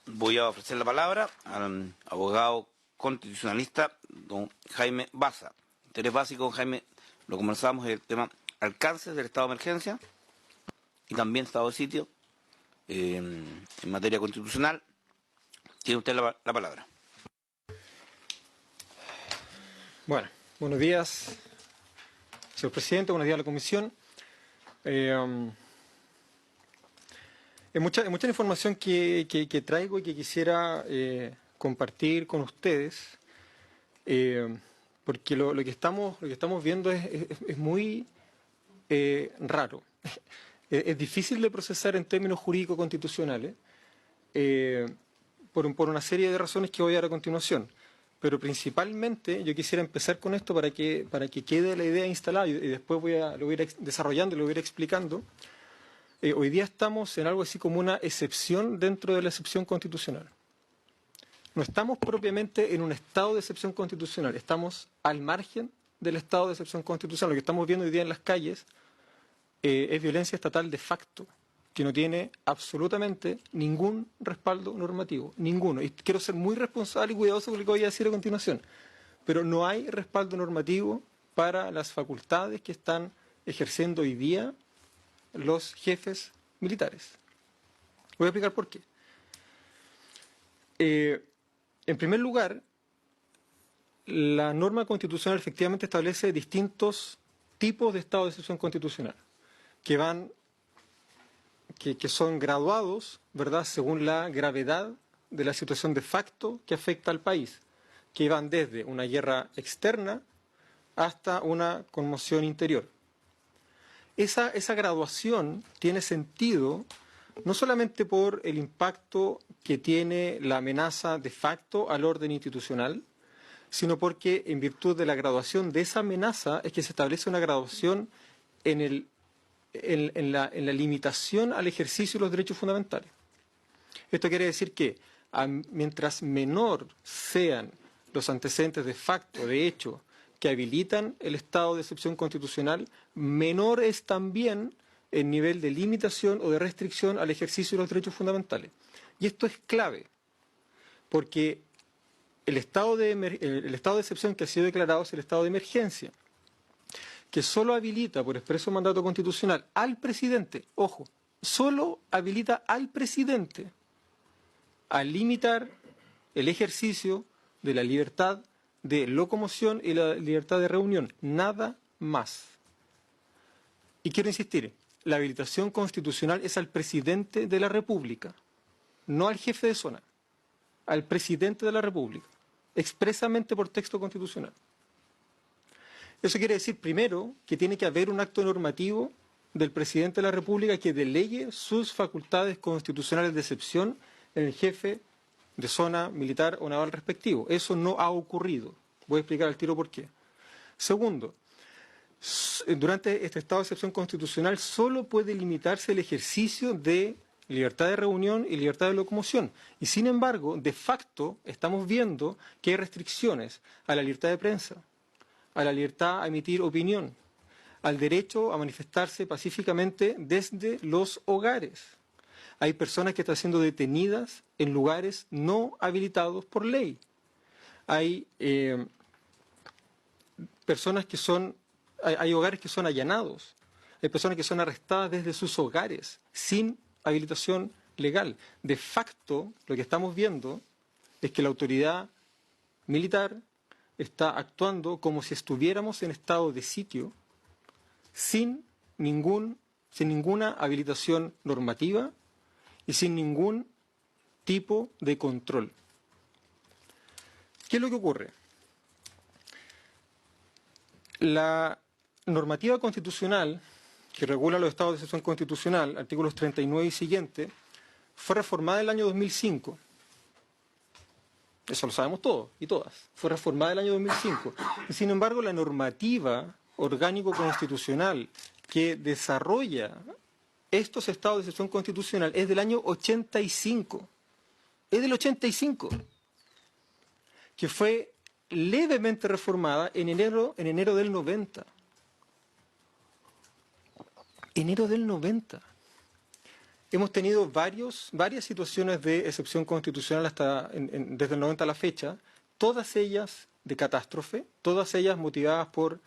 voy a ofrecer la palabra al abogado constitucionalista, don Jaime Baza. Interés básico, don Jaime, lo conversamos, el tema alcances del estado de emergencia y también estado de sitio en materia constitucional. Tiene usted la palabra. Bueno, buenos días, señor presidente, buenos días a la comisión. Es mucha información que traigo y que quisiera compartir con ustedes, porque lo que estamos viendo es muy raro. Es difícil de procesar en términos jurídicos constitucionales por una serie de razones que voy a dar a continuación. Pero principalmente yo quisiera empezar con esto para que quede la idea instalada y después lo voy a ir desarrollando y lo voy a ir explicando. Hoy día estamos en algo así como una excepción dentro de la excepción constitucional. No estamos propiamente en un estado de excepción constitucional, estamos al margen del estado de excepción constitucional. Lo que estamos viendo hoy día en las calles es violencia estatal de facto, que no tiene absolutamente ningún respaldo normativo, ninguno. Y quiero ser muy responsable y cuidadoso con lo que voy a decir a continuación. Pero no hay respaldo normativo para las facultades que están ejerciendo hoy día los jefes militares. Voy a explicar por qué. En primer lugar, la norma constitucional efectivamente establece distintos tipos de estado de excepción constitucional que son graduados, ¿verdad?, según la gravedad de la situación de facto que afecta al país, que van desde una guerra externa hasta una conmoción interior. Esa graduación tiene sentido no solamente por el impacto que tiene la amenaza de facto al orden institucional, sino porque en virtud de la graduación de esa amenaza es que se establece una graduación en la limitación al ejercicio de los derechos fundamentales. Esto quiere decir que mientras menor sean los antecedentes de facto, de hecho, que habilitan el estado de excepción constitucional, menor es también el nivel de limitación o de restricción al ejercicio de los derechos fundamentales. Y esto es clave, porque el estado de excepción que ha sido declarado es el estado de emergencia, que solo habilita por expreso mandato constitucional al presidente, ojo, solo habilita al presidente a limitar el ejercicio de la libertad de locomoción y la libertad de reunión, nada más. Y quiero insistir, la habilitación constitucional es al presidente de la República, no al jefe de zona, al presidente de la República, expresamente por texto constitucional. Eso quiere decir, primero, que tiene que haber un acto normativo del presidente de la República que delegue sus facultades constitucionales de excepción en el jefe de zona militar o naval respectivo. Eso no ha ocurrido. Voy a explicar al tiro por qué. Segundo, durante este estado de excepción constitucional solo puede limitarse el ejercicio de libertad de reunión y libertad de locomoción. Y sin embargo, de facto, estamos viendo que hay restricciones a la libertad de prensa, a la libertad a emitir opinión, al derecho a manifestarse pacíficamente desde los hogares. Hay personas que están siendo detenidas en lugares no habilitados por ley. Hay hay hogares que son allanados. Hay personas que son arrestadas desde sus hogares sin habilitación legal. De facto, lo que estamos viendo es que la autoridad militar está actuando como si estuviéramos en estado de sitio sin ninguna habilitación normativa y sin ningún tipo de control. ¿Qué es lo que ocurre? La normativa constitucional que regula los estados de excepción constitucional, artículos 39 y siguiente, fue reformada en el año 2005. Eso lo sabemos todos y todas. Fue reformada en el año 2005. Y sin embargo, la normativa orgánico-constitucional que desarrolla estos estados de excepción constitucional es del año 85. Es del 85. Que fue levemente reformada en enero del 90. Enero del 90. hemos tenido varias situaciones de excepción constitucional desde el 90 a la fecha, todas ellas de catástrofe, todas ellas motivadas por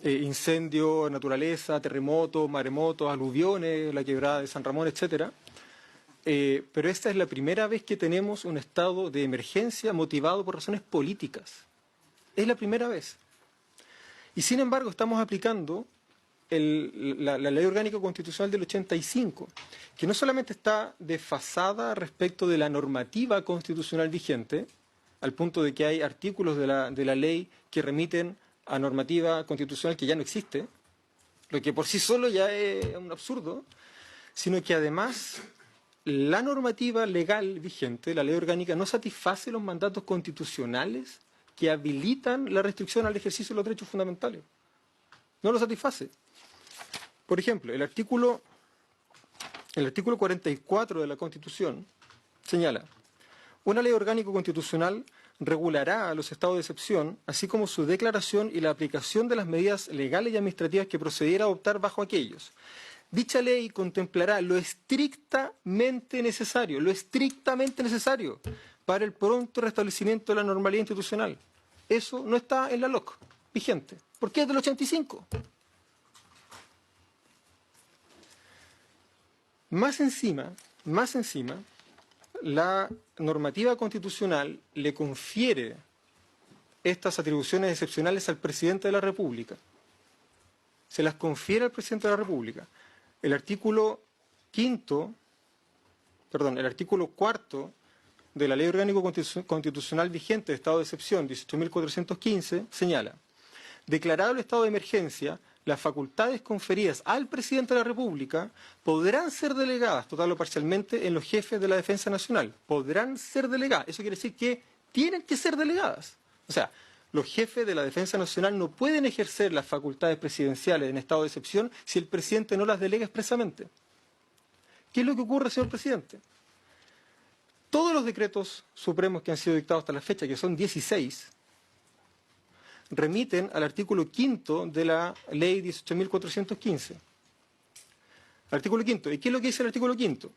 incendio, naturaleza, terremotos, maremotos, aluviones, la quebrada de San Ramón, etcétera. Pero esta es la primera vez que tenemos un estado de emergencia motivado por razones políticas. Es la primera vez. Y sin embargo estamos aplicando la Ley Orgánica Constitucional del 85, que no solamente está desfasada respecto de la normativa constitucional vigente, al punto de que hay artículos de la ley que remiten a normativa constitucional que ya no existe, lo que por sí solo ya es un absurdo, sino que además la normativa legal vigente, la ley orgánica, no satisface los mandatos constitucionales que habilitan la restricción al ejercicio de los derechos fundamentales. No lo satisface. Por ejemplo, el artículo 44 de la Constitución señala: una ley orgánica constitucional regulará a los estados de excepción, así como su declaración y la aplicación de las medidas legales y administrativas que procediera a adoptar bajo aquellos. Dicha ley contemplará lo estrictamente necesario para el pronto restablecimiento de la normalidad institucional. Eso no está en la LOC vigente. ¿Por qué es del 85? Más encima, la normativa constitucional le confiere estas atribuciones excepcionales al presidente de la República. Se las confiere al presidente de la República. El artículo 4 de la Ley Orgánica Constitucional vigente de Estado de Excepción, 18.415, señala: declarado el estado de emergencia, las facultades conferidas al presidente de la República podrán ser delegadas, total o parcialmente, en los jefes de la Defensa Nacional. Podrán ser delegadas. Eso quiere decir que tienen que ser delegadas. O sea, los jefes de la Defensa Nacional no pueden ejercer las facultades presidenciales en estado de excepción si el presidente no las delega expresamente. ¿Qué es lo que ocurre, señor presidente? Todos los decretos supremos que han sido dictados hasta la fecha, que son 16, remiten al artículo 5 de la ley 18.415. Artículo 5. ¿Y qué es lo que dice el artículo 5?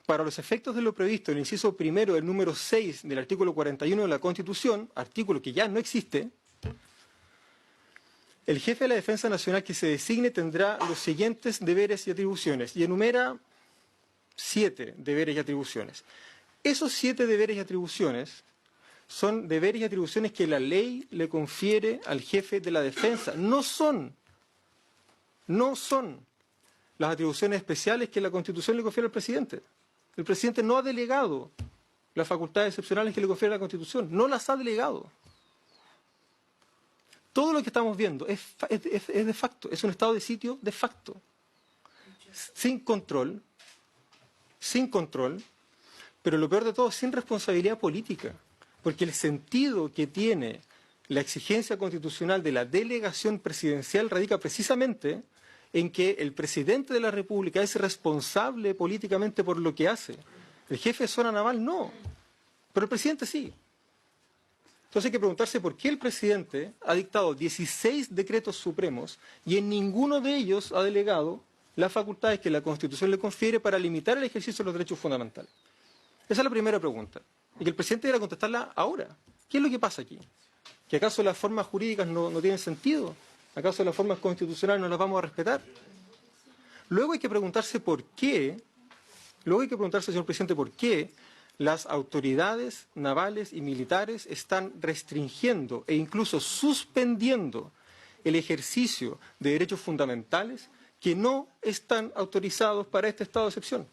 Para los efectos de lo previsto en el inciso primero del número 6 del artículo 41 de la Constitución, artículo que ya no existe, el jefe de la Defensa Nacional que se designe tendrá los siguientes deberes y atribuciones, y enumera 7 deberes y atribuciones. Esos 7 deberes y atribuciones son deberes y atribuciones que la ley le confiere al jefe de la defensa. No son las atribuciones especiales que la Constitución le confiere al presidente. El presidente no ha delegado las facultades excepcionales que le confiere la Constitución. No las ha delegado. Todo lo que estamos viendo es de facto, es un estado de sitio de facto. Sin control, pero lo peor de todo, sin responsabilidad política. Porque el sentido que tiene la exigencia constitucional de la delegación presidencial radica precisamente en que el presidente de la República es responsable políticamente por lo que hace. El jefe de zona naval no, pero el presidente sí. Entonces hay que preguntarse por qué el presidente ha dictado 16 decretos supremos y en ninguno de ellos ha delegado las facultades que la Constitución le confiere para limitar el ejercicio de los derechos fundamentales. Esa es la primera pregunta. Y que el presidente debe contestarla ahora. ¿Qué es lo que pasa aquí? ¿Que acaso las formas jurídicas no tienen sentido? ¿Acaso las formas constitucionales no las vamos a respetar? Luego hay que preguntarse por qué, señor presidente, por qué las autoridades navales y militares están restringiendo e incluso suspendiendo el ejercicio de derechos fundamentales que no están autorizados para este estado de excepción.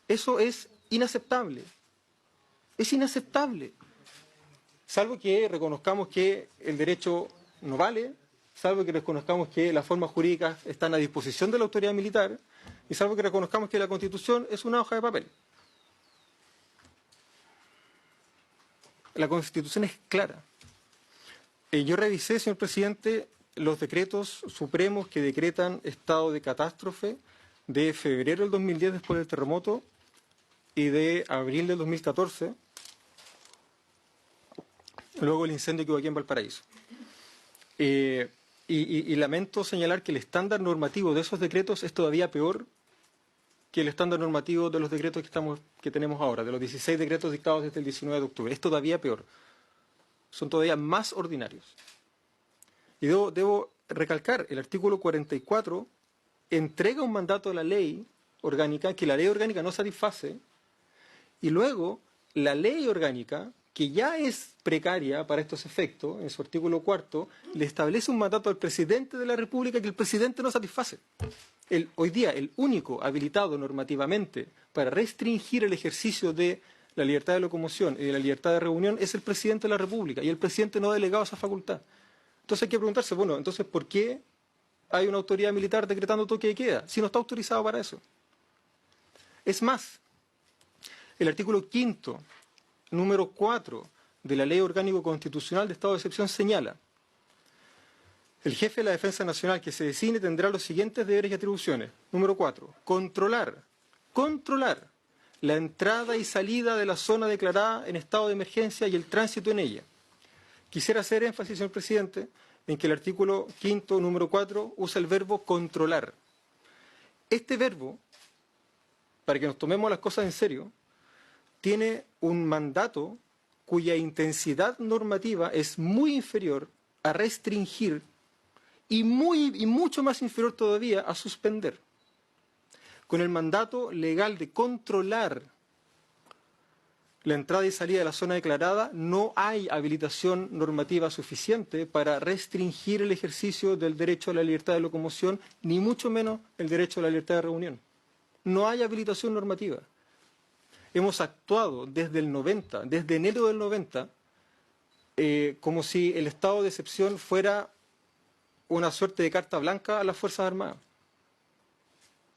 Eso es inaceptable. Es inaceptable. Salvo que reconozcamos que el derecho no vale, salvo que reconozcamos que las formas jurídicas están a disposición de la autoridad militar, y salvo que reconozcamos que la Constitución es una hoja de papel. La Constitución es clara. Yo revisé, señor presidente, los decretos supremos que decretan estado de catástrofe de febrero del 2010 después del terremoto y de abril del 2014, luego el incendio que hubo aquí en Valparaíso. Y lamento señalar que el estándar normativo de esos decretos es todavía peor que el estándar normativo de los decretos que tenemos ahora, de los 16 decretos dictados desde el 19 de octubre. Es todavía peor. Son todavía más ordinarios. Y debo recalcar, el artículo 44 entrega un mandato a la ley orgánica que la ley orgánica no satisface, y luego la ley orgánica, que ya es precaria para estos efectos, en su artículo 4, le establece un mandato al presidente de la República que el presidente no satisface. Hoy día, el único habilitado normativamente para restringir el ejercicio de la libertad de locomoción y de la libertad de reunión es el presidente de la República, y el presidente no ha delegado esa facultad. Entonces hay que preguntarse, bueno, entonces, ¿por qué hay una autoridad militar decretando toque de queda si no está autorizado para eso? Es más, el artículo 5º, número 4 de la Ley Orgánico Constitucional de Estado de Excepción señala: el jefe de la Defensa Nacional que se designe tendrá los siguientes deberes y atribuciones. Número 4, controlar la entrada y salida de la zona declarada en estado de emergencia y el tránsito en ella. Quisiera hacer énfasis, señor presidente, en que el artículo 5º, número 4, usa el verbo controlar. Este verbo, para que nos tomemos las cosas en serio, tiene un mandato cuya intensidad normativa es muy inferior a restringir y mucho más inferior todavía a suspender. Con el mandato legal de controlar la entrada y salida de la zona declarada, no hay habilitación normativa suficiente para restringir el ejercicio del derecho a la libertad de locomoción, ni mucho menos el derecho a la libertad de reunión. No hay habilitación normativa. Hemos actuado desde el 90, desde enero del 90, como si el estado de excepción fuera una suerte de carta blanca a las Fuerzas Armadas.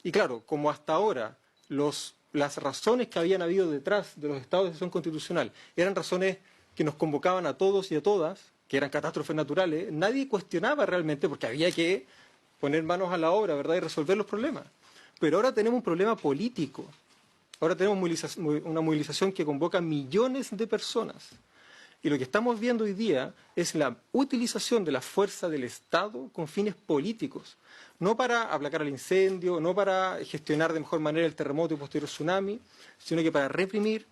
Y claro, como hasta ahora las razones que habían habido detrás de los estados de excepción constitucional eran razones que nos convocaban a todos y a todas, que eran catástrofes naturales, nadie cuestionaba realmente, porque había que poner manos a la obra, ¿verdad?, y resolver los problemas. Pero ahora tenemos un problema político. Ahora tenemos una movilización que convoca millones de personas. Y lo que estamos viendo hoy día es la utilización de la fuerza del Estado con fines políticos. No para aplacar el incendio, no para gestionar de mejor manera el terremoto y posterior tsunami, sino que para reprimir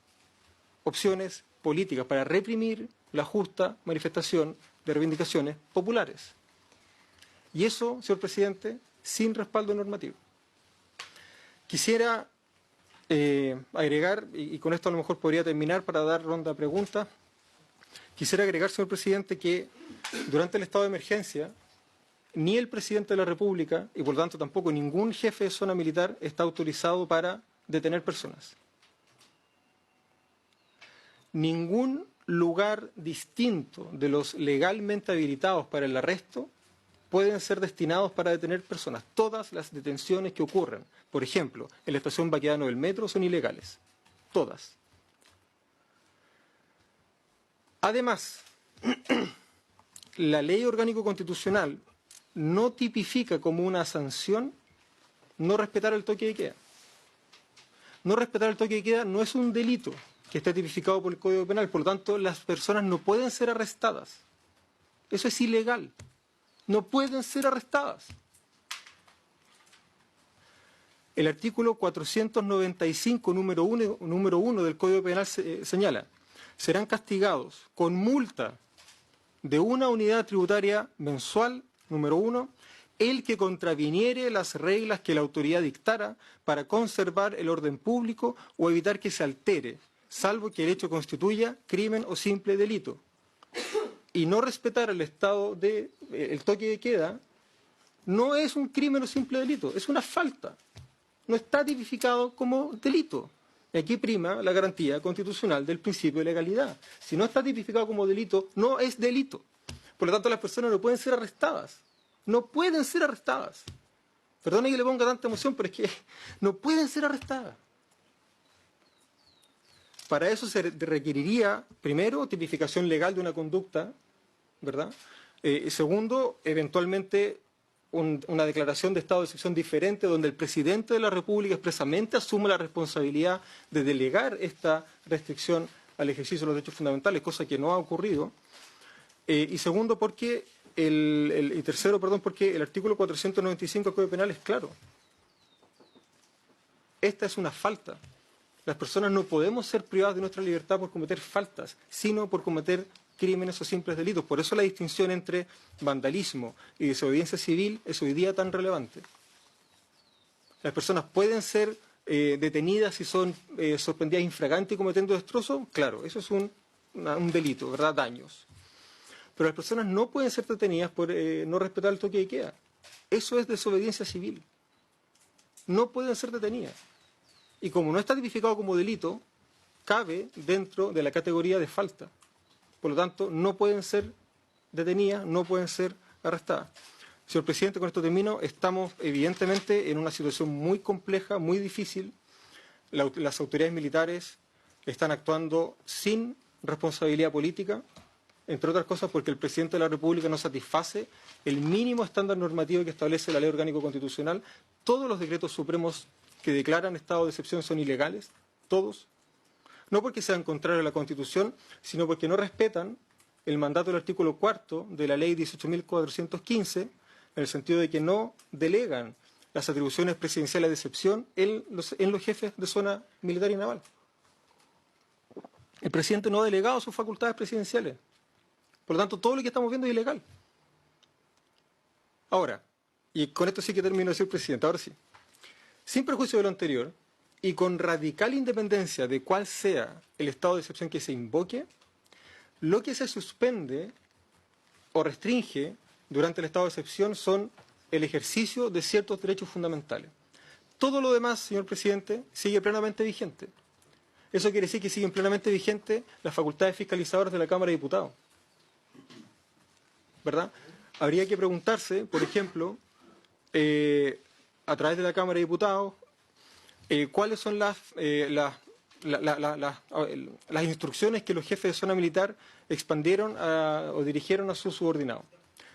opciones políticas, para reprimir la justa manifestación de reivindicaciones populares. Y eso, señor presidente, sin respaldo normativo. Quisiera agregar, y con esto a lo mejor podría terminar para dar ronda a preguntas, quisiera agregar, señor presidente, que durante el estado de emergencia ni el presidente de la República, y por lo tanto tampoco ningún jefe de zona militar, está autorizado para detener personas. Ningún lugar distinto de los legalmente habilitados para el arresto pueden ser destinados para detener personas. Todas las detenciones que ocurran, por ejemplo, en la estación Baquedano del metro, son ilegales. Todas. Además, la Ley Orgánico Constitucional no tipifica como una sanción no respetar el toque de queda. No respetar el toque de queda no es un delito que esté tipificado por el Código Penal, por lo tanto las personas no pueden ser arrestadas. Eso es ilegal. No pueden ser arrestadas. El artículo 495, número 1 del Código Penal señala: serán castigados con multa de una unidad tributaria mensual, número 1, el que contraviniere las reglas que la autoridad dictara para conservar el orden público o evitar que se altere, salvo que el hecho constituya crimen o simple delito. Y no respetar el el toque de queda no es un crimen o simple delito, es una falta. No está tipificado como delito. Y aquí prima la garantía constitucional del principio de legalidad. Si no está tipificado como delito, no es delito. Por lo tanto, las personas no pueden ser arrestadas. No pueden ser arrestadas. Perdone que le ponga tanta emoción, pero es que no pueden ser arrestadas. Para eso se requeriría, primero, tipificación legal de una conducta, ¿verdad? Segundo, eventualmente una declaración de estado de excepción diferente donde el presidente de la República expresamente asume la responsabilidad de delegar esta restricción al ejercicio de los derechos fundamentales, cosa que no ha ocurrido. Y segundo, porque y tercero, perdón, porque el artículo 495 del Código Penal es claro. Esta es una falta. Las personas no podemos ser privadas de nuestra libertad por cometer faltas, sino por cometer crímenes o simples delitos. Por eso la distinción entre vandalismo y desobediencia civil es hoy día tan relevante. Las personas pueden ser detenidas si son sorprendidas infraganti cometiendo destrozos, claro, eso es un delito, ¿verdad? Daños. Pero las personas no pueden ser detenidas por no respetar el toque de queda. Eso es desobediencia civil. No pueden ser detenidas. Y como no está tipificado como delito, cabe dentro de la categoría de falta. Por lo tanto, no pueden ser detenidas, no pueden ser arrestadas. Señor presidente, con esto termino. Estamos evidentemente en una situación muy compleja, muy difícil. Las autoridades militares están actuando sin responsabilidad política, entre otras cosas porque el presidente de la República no satisface el mínimo estándar normativo que establece la Ley Orgánica Constitucional. Todos los decretos supremos que declaran estado de excepción son ilegales, todos. No porque sean contrarios a la Constitución, sino porque no respetan el mandato del artículo 4 de la Ley 18.415, en el sentido de que no delegan las atribuciones presidenciales de excepción en los jefes de zona militar y naval. El presidente no ha delegado sus facultades presidenciales. Por lo tanto, todo lo que estamos viendo es ilegal. Ahora, y con esto sí que termino, señor presidente, ahora sí. Sin perjuicio de lo anterior, y con radical independencia de cuál sea el estado de excepción que se invoque, lo que se suspende o restringe durante el estado de excepción son el ejercicio de ciertos derechos fundamentales. Todo lo demás, señor presidente, sigue plenamente vigente. Eso quiere decir que siguen plenamente vigentes las facultades fiscalizadoras de la Cámara de Diputados, ¿verdad? Habría que preguntarse, por ejemplo, a través de la Cámara de Diputados, cuáles son las instrucciones que los jefes de zona militar expandieron o dirigieron a sus subordinados.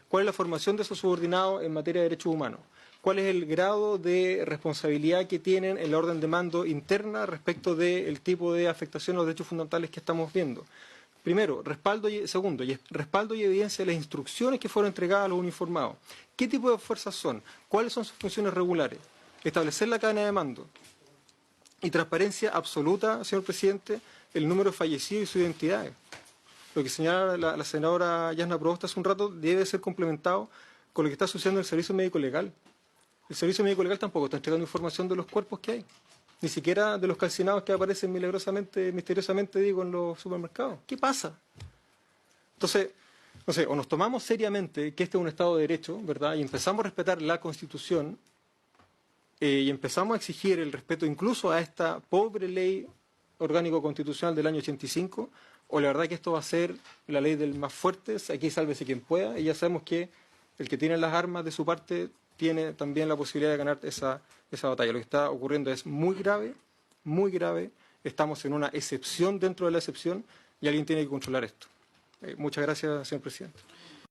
¿Cuál es la formación de esos subordinados en materia de derechos humanos? ¿Cuál es el grado de responsabilidad que tienen en la orden de mando interna respecto del tipo de afectación a los derechos fundamentales que estamos viendo? Primero, segundo, respaldo y evidencia de las instrucciones que fueron entregadas a los uniformados. ¿Qué tipo de fuerzas son? ¿Cuáles son sus funciones regulares? Establecer la cadena de mando. Y transparencia absoluta, señor presidente, el número de fallecidos y sus identidades. Lo que señala la senadora Yasna Proboste hace un rato debe ser complementado con lo que está sucediendo en el Servicio Médico Legal. El Servicio Médico Legal tampoco está entregando información de los cuerpos que hay, ni siquiera de los calcinados que aparecen misteriosamente, en los supermercados. ¿Qué pasa? Entonces, no sé, o nos tomamos seriamente que este es un Estado de Derecho, ¿verdad? Y empezamos a respetar la Constitución, y empezamos a exigir el respeto incluso a esta pobre ley orgánico constitucional del año 85, o la verdad que esto va a ser la ley del más fuerte, aquí sálvese quien pueda, y ya sabemos que el que tiene las armas de su parte tiene también la posibilidad de ganar esa batalla. Lo que está ocurriendo es muy grave, estamos en una excepción dentro de la excepción y alguien tiene que controlar esto. Muchas gracias, señor presidente.